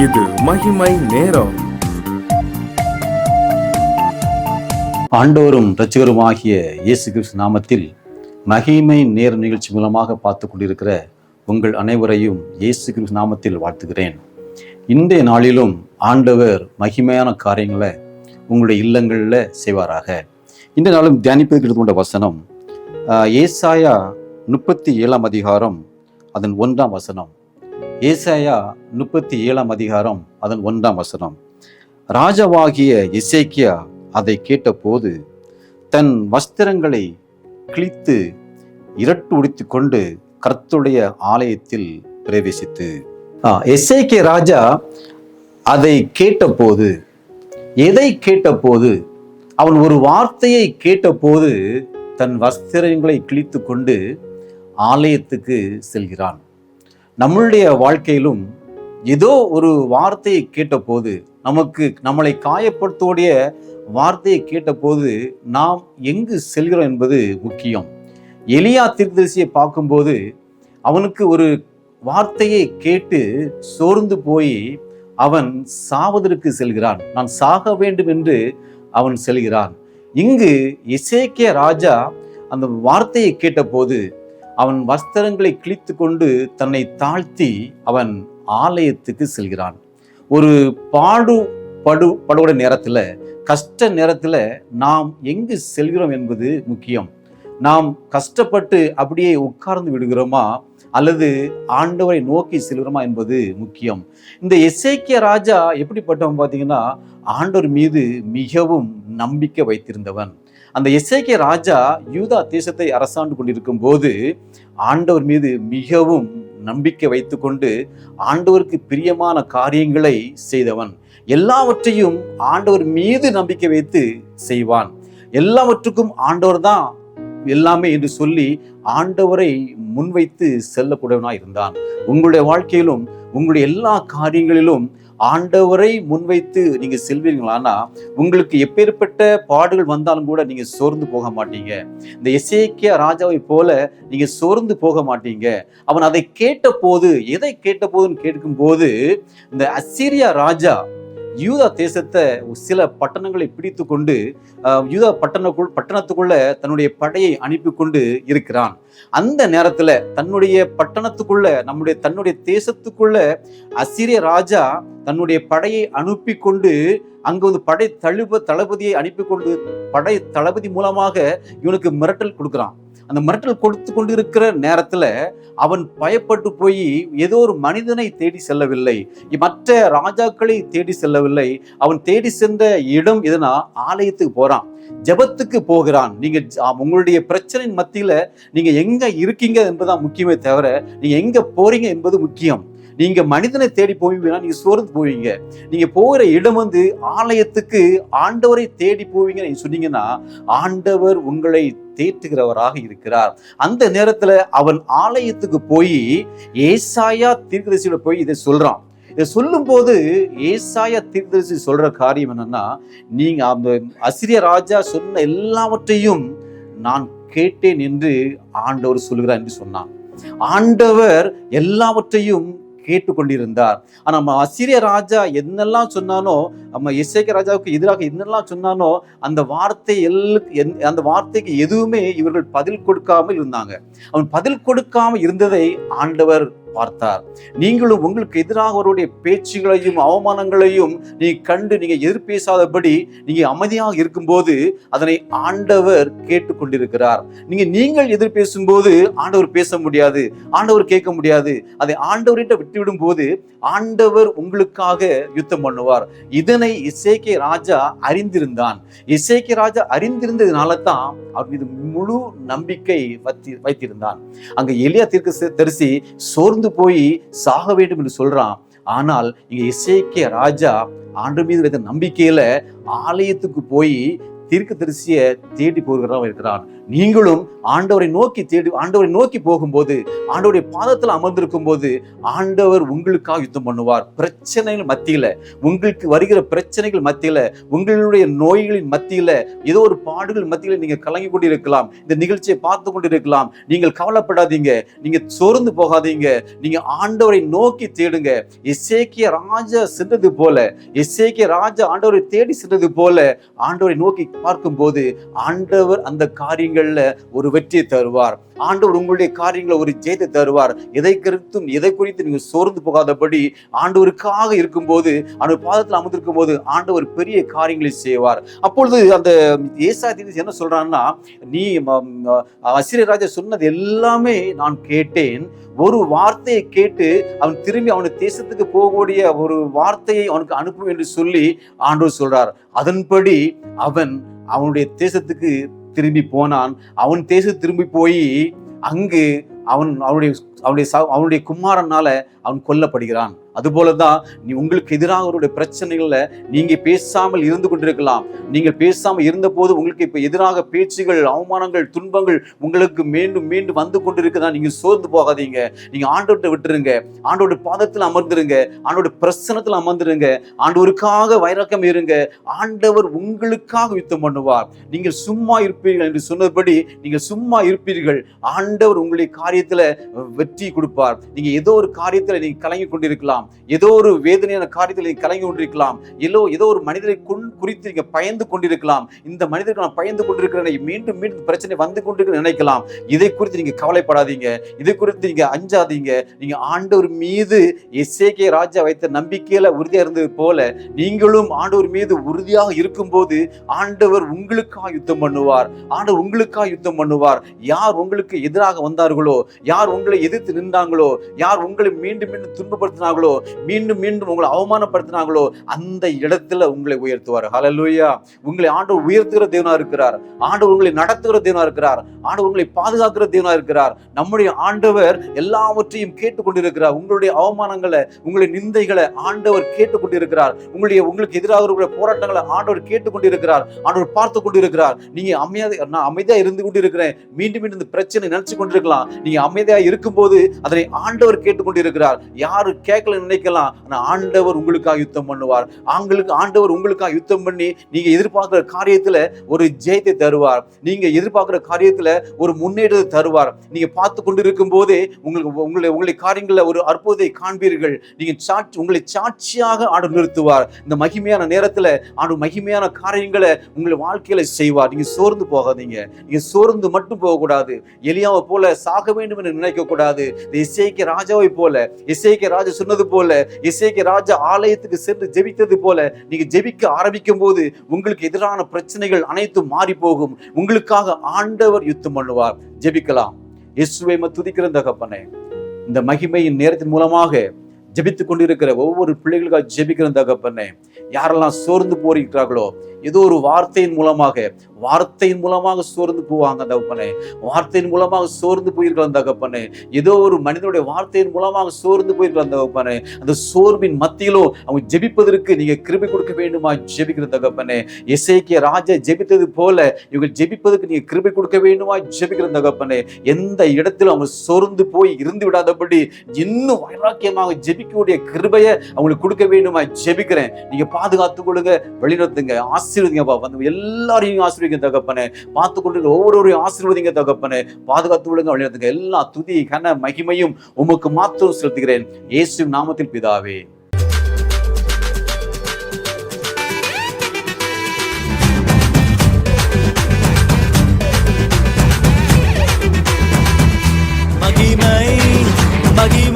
இது மகிமை நேரம். ஆண்டவரும் இரட்சகருமாகிய இயேசு கிறிஸ்து நாமத்தில் மகிமை நேர நிகழ்ச்சி மூலமாக பார்த்து கொண்டிருக்கிற உங்கள் அனைவரையும் இயேசு கிறிஸ்து நாமத்தில் வாழ்த்துகிறேன். இன்றைய நாளிலும் ஆண்டவர் மகிமையான காரியங்களை உங்களுடைய இல்லங்களில் செய்வாராக. இன்றைய நாளும் தியானிப்பதற்கு எடுத்துக்கொண்ட வசனம் ஏசாயா 37 அதிகாரம் அதன் 1 வசனம். ஏசாயா 37 அதிகாரம் அதன் 1 வசனம். ராஜாவாகிய எசேக்கியா அதை கேட்டபோது தன் வஸ்திரங்களை கிழித்து இரட்டு உடுத்தி கொண்டு கர்த்தருடைய ஆலயத்தில் பிரவேசித்து. எசேக்கியா ராஜா அதை கேட்டபோது, எதை கேட்டபோது? அவன் ஒரு வார்த்தையை கேட்டபோது தன் வஸ்திரங்களை கிழித்து கொண்டு ஆலயத்துக்கு செல்கிறான். நம்மளுடைய வாழ்க்கையிலும் ஏதோ ஒரு வார்த்தையை கேட்டபோது, நம்மளை காயப்படுத்தக்கூடிய வார்த்தையை கேட்டபோது நாம் எங்கு செல்கிறோம் என்பது முக்கியம். எலியா தீர்க்கதரிசியை பார்க்கும்போது அவனுக்கு ஒரு வார்த்தையை கேட்டு சோர்ந்து போய் அவன் சாவதற்கு செல்கிறான். நான் சாக வேண்டும் என்று அவன் செல்கிறான். இங்கு எசேக்கியா ராஜா அந்த வார்த்தையை கேட்டபோது அவன் வஸ்திரங்களை கிழித்து கொண்டு தன்னை தாழ்த்தி அவன் ஆலயத்துக்கு செல்கிறான். ஒரு பாடுபடுவோட நேரத்தில், கஷ்ட நேரத்தில் நாம் எங்கு செல்கிறோம் என்பது முக்கியம். நாம் கஷ்டப்பட்டு அப்படியே உட்கார்ந்து விடுகிறோமா அல்லது ஆண்டவரை நோக்கி செல்கிறோமா என்பது முக்கியம். இந்த எசேக்கியா ராஜா எப்படிப்பட்டவன் பார்த்தீங்கன்னா, ஆண்டவர் மீது மிகவும் நம்பிக்கை வைத்திருந்தவன். அந்த எசேக்கியா ராஜா யூதா தேசத்தை அரசாண்டு கொண்டிருக்கும் போது ஆண்டவர் மீது மிகவும் நம்பிக்கை வைத்துக்கொண்டு ஆண்டவருக்கு பிரியமான காரியங்களை செய்தவன். எல்லாவற்றையும் ஆண்டவர் மீது நம்பிக்கை வைத்து செய்வான். எல்லாவற்றுக்கும் ஆண்டவர் தான் எல்லாமே என்று சொல்லி ஆண்டவரை முன்வைத்து செல்லக்கூடியவனாய் இருந்தான். உங்களுடைய வாழ்க்கையிலும் உங்களுடைய எல்லா காரியங்களிலும் ஆண்டவரை முன்வைத்து நீங்க செல்வீர்களானா உங்களுக்கு எப்பேற்பட்ட பாடுகள் வந்தாலும் கூட நீங்க சோர்ந்து போக மாட்டீங்க. இந்த எசேக்கியா ராஜாவை போல நீங்க சோர்ந்து போக மாட்டீங்க. அவன் அதை கேட்ட போது, எதை கேட்ட போதுன்னு கேட்கும் போது, இந்த அசீரியா ராஜா யூதா தேசத்தை சில பட்டணங்களை பிடித்து கொண்டு யூதா பட்டணத்துக்குள்ள தன்னுடைய படையை அனுப்பி கொண்டு இருக்கிறான். அந்த நேரத்துல தன்னுடைய பட்டணத்துக்குள்ள தன்னுடைய தேசத்துக்குள்ள அசீரிய ராஜா தன்னுடைய படையை அனுப்பி கொண்டு அங்க வந்து படை தளபதியை அனுப்பி கொண்டு படை தளபதி மூலமாக இவனுக்கு மிரட்டல் கொடுக்குறான். அந்த மிரட்டல் கொடுத்து கொண்டு இருக்கிற நேரத்துல அவன் பயப்பட்டு போய் ஏதோ ஒரு மனிதனை தேடி செல்லவில்லை, மற்ற ராஜாக்களை தேடி செல்லவில்லை. அவன் தேடி சென்ற இடம் எதுனா ஆலயத்துக்கு போறான், ஜெபத்துக்கு போகிறான். நீங்க உங்களுடைய பிரச்சனையின் மத்தியில நீங்க எங்க இருக்கீங்க என்பதுதான் முக்கியமே தவிர நீங்க எங்க போறீங்க என்பது முக்கியம். நீங்க மனிதனை தேடி போவீங்கன்னா நீங்க சோர்ந்து போவீங்க. நீங்க போகிற இடம் வந்து ஆலயத்துக்கு ஆண்டவரை தேடி போவீங்க நீங்க சொன்னீங்கன்னா ஆண்டவர் உங்களை தேற்றுகிறவராக இருக்கிறார். அந்த நேரத்துல அவன் ஆலயத்துக்கு போய் ஏசாயா தீர்க்கதரிசியோட போய் இதை சொல்றான். இதை சொல்லும் போது ஏசாயா தீர்க்கதரிசி சொல்ற காரியம் என்னன்னா, நீங்க அந்த அசீரிய ராஜா சொன்ன எல்லாவற்றையும் நான் கேட்டேன் என்று ஆண்டவர் சொல்கிறார் என்று சொன்னான். ஆண்டவர் எல்லாவற்றையும் கேட்டுக்கொண்டிருந்தார். ஆனா நம்ம அசீரிய ராஜா என்னெல்லாம் சொன்னானோ, நம்ம எசேக்கியா ராஜாவுக்கு எதிராக என்னெல்லாம் சொன்னானோ அந்த வார்த்தைக்கு எதுவுமே இவர்கள் பதில் கொடுக்காமல் இருந்தாங்க. அவன் பதில் கொடுக்காமல் இருந்ததை ஆண்டவர் பார்த்தார். நீங்களும் உங்களுக்கு எதிராக அவருடைய பேச்சுகளையும் அவமானங்களையும் நீங்க கண்டு நீங்க எதிர்பேசாதபடி நீங்க அமைதியாக இருக்கும்போது அதனை ஆண்டவர் கேட்டுக்கொண்டிருக்கிறார். நீங்கள் எதிர்பேசும் போது ஆண்டவர் பேச முடியாது, ஆண்டவர் கேட்க முடியாது. அதை ஆண்டவர்கிட்ட விட்டுவிடும் போது ஆண்டவர் உங்களுக்காக யுத்தம் பண்ணுவார். இதனை எசேக்கியா ராஜா அறிந்திருந்தான். எசேக்கியா ராஜா அறிந்திருந்ததுனால தான் அவர் மீது முழு நம்பிக்கை வைத்திருந்தான். அங்க எலியா தீர்க்கதரிசி சோர்ந்து போய் சாக வேண்டும் என்று சொல்றான். ஆனால் இங்க எசேக்கியா ராஜா ஆண்டவர் மீது வைத்த நம்பிக்கையில ஆலயத்துக்கு போய் தீர்க்கதரிசியை தேடி போகிறவன் இருக்கிறான். நீங்களும் ஆண்டவரை நோக்கி ஆண்டவரை நோக்கி போகும்போது, ஆண்டவருடைய பாதத்தில் அமர்ந்திருக்கும் போது ஆண்டவர் உங்களுக்காக யுத்தம் பண்ணுவார். பிரச்சனைகள் மத்தியில, உங்களுக்கு வருகிற பிரச்சனைகள் மத்தியில, உங்களுடைய நோய்களின் மத்தியில, ஏதோ ஒரு பாடுகள் மத்தியில நீங்க கலங்கி கொண்டிருக்கலாம், இந்த நிகழ்ச்சியை பார்த்து கொண்டிருக்கலாம். நீங்கள் கவலைப்படாதீங்க, நீங்க சோர்ந்து போகாதீங்க, நீங்க ஆண்டவரை நோக்கி தேடுங்க. எசேக்கியா ராஜா சென்றது போல, எசேக்கியா ராஜா ஆண்டவரை தேடி சென்றது போல ஆண்டவரை நோக்கி பார்க்கும் போது ஆண்டவர் அந்த காரியங்கள்ல ஒரு வெற்றியை தருவார். ஆண்டவர் உங்களுடைய காரியங்களை ஒரு ஜெயத்தை தருவார். எதை குறித்து நீங்க சோர்ந்து போகாதபடி ஆண்டவருக்காக இருக்கும்போது, ஆண்டவர் பாதத்தில் அமர்ந்திருக்கும் போது ஆண்டவர் பெரிய காரியங்களை செய்வார். அப்பொழுது அந்த ஏசாயா தீர்க்கதரிசி என்ன சொல்றான்னா, நீ அசீரிய ராஜா சொன்னது எல்லாமே நான் கேட்டேன், ஒரு வார்த்தையை கேட்டு அவன் திரும்பி அவனுடைய தேசத்துக்கு போகக்கூடிய ஒரு வார்த்தையை அவனுக்கு அனுப்பும் என்று சொல்லி ஆண்டவர் சொல்றார். அதன்படி அவன் அவனுடைய தேசத்துக்கு திரும்பி போனான். அவன் தேசத்துக்கு திரும்பி போய் அங்கு அவனுடைய குமாரனால அவன் கொல்லப்படுகிறான். அதுபோலதான் உங்களுக்கு எதிராக அவருடைய பிரச்சனைகள்ல நீங்க பேசாமல் இருந்து கொண்டிருக்கலாம். நீங்கள் பேசாமல் இருந்த போது உங்களுக்கு இப்ப எதிராக பேச்சுகள், அவமானங்கள், துன்பங்கள் உங்களுக்கு மீண்டும் மீண்டும் வந்து கொண்டிருக்குதான். நீங்க சோர்ந்து போகாதீங்க. நீங்க ஆண்டவர்கிட்ட விட்டுருங்க, ஆண்டோட பாதத்தில் அமர்ந்துருங்க, ஆண்டோட பிரசனத்தில் அமர்ந்துருங்க, ஆண்டவருக்காக வைராக்கியம் இருங்க. ஆண்டவர் உங்களுக்காக யுத்தம் பண்ணுவார். நீங்கள் சும்மா இருப்பீர்கள் என்று சொன்னபடி நீங்கள் சும்மா இருப்பீர்கள். ஆண்டவர் உங்களுடைய காரியத்துல வெற்றி கொடுப்பார். நீங்க ஏதோ ஒரு காரியத்துல நீங்க கலங்கி கொண்டிருக்கலாம், ஏதோ ஒரு வேதனையான காரியத்தில் நீங்க கலங்கி கொண்டிருக்கலாம், ஏதோ ஒரு மனிதரை குறித்து நீங்க பயந்து கொண்டிருக்கலாம். இந்த மனிதருக்கு நான் பயந்து கொண்டிருக்கிறேன், மீண்டும் மீண்டும் பிரச்சனை வந்து கொண்டிருக்கிறேன் நினைக்கலாம். இதை குறித்து நீங்க கவலைப்படாதீங்க, இதை குறித்து நீங்க அஞ்சாதீங்க. நீங்க ஆண்டவர் மீது எசேக்கியா ராஜா வைத்த நம்பிக்கையில உறுதியா இருந்தது போல நீங்களும் ஆண்டவர் மீது உறுதியாக இருக்கும் போது ஆண்டவர் உங்களுக்காக யுத்தம் பண்ணுவார். ஆண்டவர் உங்களுக்காக யுத்தம் பண்ணுவார். யார் உங்களுக்கு எதிராக வந்தார்களோ, யார் உங்களை எதிர்த்து நின்றாங்களோ, யார் உங்களை மீண்டும் மீண்டும் துன்பப்படுத்தினாங்களோ, மீண்டும் மீண்டும் உங்களை அவமானப்படுத்தினாங்களோ, அந்த இடத்துல உங்களை உயர்த்துவார். ஹல்லேலூயா. உங்களை ஆண்டவர் உயர்த்துகிற தேவனா இருக்கிறார். ஆண்டவர் உங்களை நடத்துகிற தேவனா இருக்கிறார். ஆண்டவர் உங்களை பாதுகாக்கிற தேவனா இருக்கிறார். நம்முடைய ஆண்டவர் எல்லாவற்றையும் கேட்டுக்கொண்டிருக்கிறார். உங்களுடைய அவமானங்களை, உங்களுடைய நிந்தைகளை ஆண்டவர் கேட்டுக்கொண்டிருக்கிறார். உங்களுக்கு எதிராக இருக்கிற போராட்டங்களை ஆண்டவர் கேட்டுக்கொண்டிருக்கிறார். ஆண்டவர் பார்த்து கொண்டிருக்கிறார். நீங்க நான் அமைதியா இருந்து கொண்டிருக்கிறேன், மீண்டும் மீண்டும் இந்த பிரச்சனை நினைச்சு கொண்டிருக்கலாம். நீங்க அமைதியா இருக்கும்போது அதனை ஆண்டவர் கேட்டுக்கொண்டிருக்கிறார். யாரு கேட்கல நினைக்கலாம், ஆனா ஆண்டவர் உங்களுக்காக யுத்தம் பண்ணுவார். ஆண்டவர் உங்களுக்காக யுத்தம் பண்ணி நீங்க எதிர்பார்க்கிற காரியத்துல ஒரு ஜெயத்தை தருவார். நீங்க எதிர்பார்க்கிற காரியத்துல ஒரு முன்னேற்றத்தை தருவார். நீங்க பார்த்து கொண்டிருக்கும் போதே உங்களுடைய காரியங்கள ஒரு அற்புதத்தை காண்பீர்கள். நீங்க உங்களை சாட்சியாக ஆண்டவர் நிறுத்துவார். இந்த மகிமையான நேரத்துல ஆண்டவர் மகிமையான காரியங்களை உங்களுடைய வாழ்க்கையில செய்வார். நீங்க சோர்ந்து போகாதீங்க. நீங்க சோர்ந்து மட்டும் போகக்கூடாது. எலியாவை போல சாக வேண்டும் என்று நினைக்க கூடாது. எசேக்கியா ராஜாவை போல, எசேக்கியா ராஜா சொன்னது போல, எசேக்கியா ராஜா ஆலயத்துக்கு சென்று ஜெபித்தது போல நீங்க ஜெபிக்க ஆரம்பிக்கும் போது உங்களுக்கு எதிரான பிரச்சனைகள் அனைத்தும் மாறி போகும். உங்களுக்காக ஆண்டவர் யுத்தம் பண்ணுவார். ஜெபிக்கலாம். இயேசுவை துதிக்கிற தகப்பனே, இந்த மகிமையின் நேரத்தின் மூலமாக ஜெபித்துக் கொண்டிருக்கிற ஒவ்வொரு பிள்ளைகளுக்காக ஜெபிக்கிற தகப்பனே, யாரெல்லாம் சோர்ந்து போயிருக்கிறார்களோ, ஏதோ ஒரு வார்த்தையின் மூலமாக சோர்ந்து போவாங்க தகப்பனே, வார்த்தையின் மூலமாக சோர்ந்து போயிருக்கலாம் தகப்பனே, ஏதோ ஒரு மனிதனுடைய வார்த்தையின் மூலமாக சோர்ந்து போயிருக்கலாம் தகப்பனே, அந்த சோர்வின் மத்தியிலும் அவங்க ஜெபிப்பதற்கு நீங்க கிருபை கொடுக்க வேண்டுமா ஜெபிக்கிற தகப்பனே. எசேக்கியா ராஜா ஜெபித்தது போல இவங்க ஜெபிப்பதற்கு நீங்க கிருபை கொடுக்க வேண்டுமா ஜெபிக்கிற தகப்பனே. எந்த இடத்துல அவங்க சோர்ந்து போய் இருந்து விடாதபடி இன்னும் வைராக்கியமாக ஜெபிக்கக்கூடிய கிருபையை அவங்களுக்கு கொடுக்க வேண்டுமா ஜெபிக்கிறேன். நீங்க பாதுகாத்துக் கொள்ளுங்க, வழிநடத்துங்க, ஆசீர்வதிங்கப்பா. வந்து எல்லாரையும் ஆசீர்வதிங்க தகப்பனே. பார்த்து கொண்டு ஒவ்வொருவரையும் ஆசீர்வதிங்க தகப்பனே. பாதுகாத்து விடுங்க, வழிநடத்துங்க. எல்லா துதி கன மகிமையும் உமக்கு மாத்திரம் செலுத்துகிறேன் இயேசுவின் நாமத்தில் பிதாவே. மகிமை